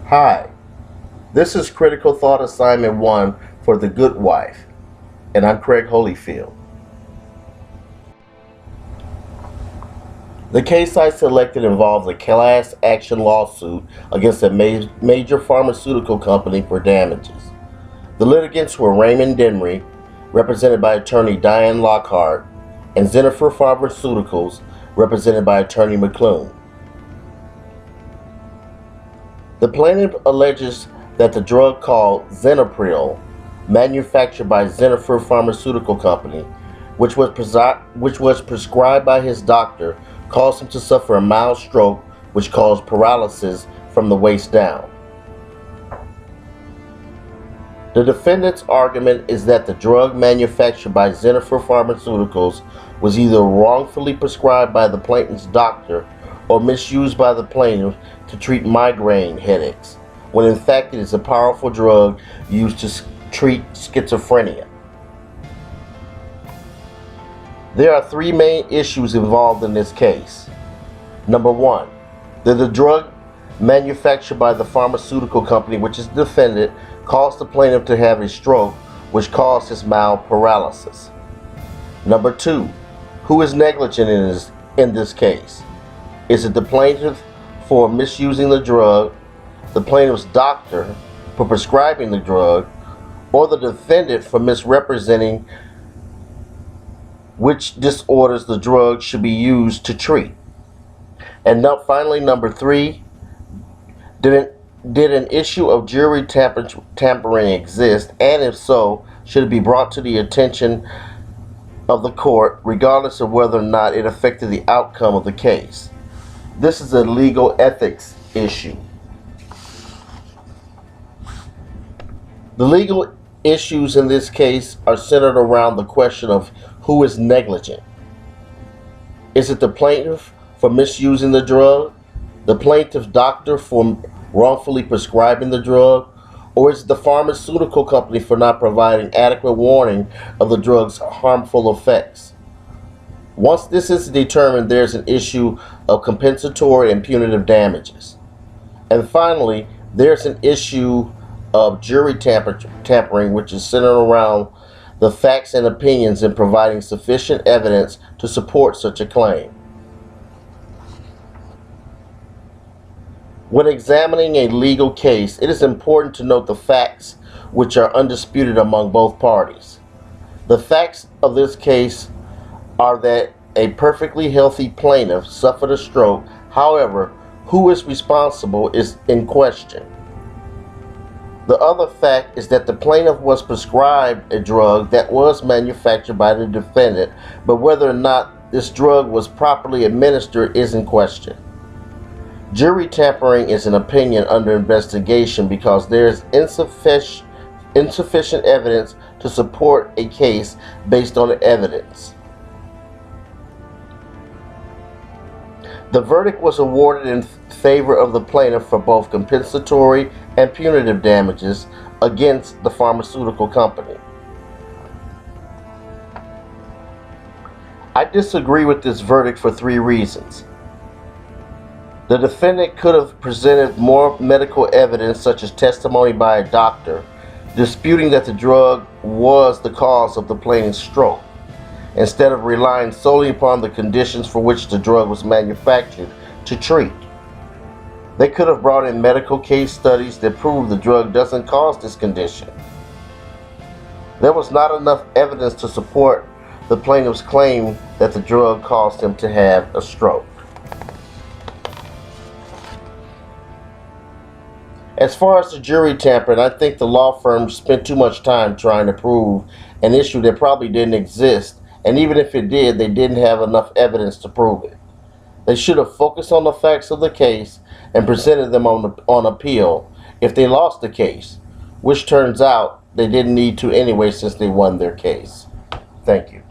Hi, this is Critical Thought Assignment 1 for the Goodwife, and I'm Craig Holyfield. The case I selected involves a class action lawsuit against a major pharmaceutical company for damages. The litigants were Raymond Denry, represented by attorney Diane Lockhart, and Zennifer Pharmaceuticals, represented by attorney McClune. The plaintiff alleges that the drug called Xenopril, manufactured by Zennifer Pharmaceutical Company, which was prescribed by his doctor, caused him to suffer a mild stroke which caused paralysis from the waist down. The defendant's argument is that the drug manufactured by Zennifer Pharmaceuticals was either wrongfully prescribed by the plaintiff's doctor or misused by the plaintiff to treat migraine headaches, when in fact it is a powerful drug used to treat schizophrenia. There are three main issues involved in this case. Number one, that the drug manufactured by the pharmaceutical company, which is the defendant, caused the plaintiff to have a stroke, which caused his mild paralysis. Number two, who is negligent in this case? Is it the plaintiff for misusing the drug, the plaintiff's doctor for prescribing the drug, or the defendant for misrepresenting which disorders the drug should be used to treat? And finally, number three, did an issue of jury tampering exist, and if so, should it be brought to the attention of the court regardless of whether or not it affected the outcome of the case? This is a legal ethics issue. The legal issues in this case are centered around the question of who is negligent. Is it the plaintiff for misusing the drug, the plaintiff's doctor for wrongfully prescribing the drug, or is it the pharmaceutical company for not providing adequate warning of the drug's harmful effects? Once this is determined, there's an issue of compensatory and punitive damages. And finally, there's an issue of jury tampering, which is centered around the facts and opinions and providing sufficient evidence to support such a claim. When examining a legal case, it is important to note the facts which are undisputed among both parties. The facts of this case are that a perfectly healthy plaintiff suffered a stroke. However, who is responsible is in question. The other fact is that the plaintiff was prescribed a drug that was manufactured by the defendant, but whether or not this drug was properly administered is in question. Jury tampering is an opinion under investigation because there is insufficient evidence to support a case based on the evidence. The verdict was awarded in favor of the plaintiff for both compensatory and punitive damages against the pharmaceutical company. I disagree with this verdict for three reasons. The defendant could have presented more medical evidence, such as testimony by a doctor, disputing that the drug was the cause of the plaintiff's stroke, instead of relying solely upon the conditions for which the drug was manufactured to treat. They could have brought in medical case studies that prove the drug doesn't cause this condition. There was not enough evidence to support the plaintiff's claim that the drug caused him to have a stroke. As far as the jury tampering, I think the law firm spent too much time trying to prove an issue that probably didn't exist, and even if it did, they didn't have enough evidence to prove it. They should have focused on the facts of the case and presented them on appeal if they lost the case, which turns out they didn't need to anyway since they won their case. Thank you.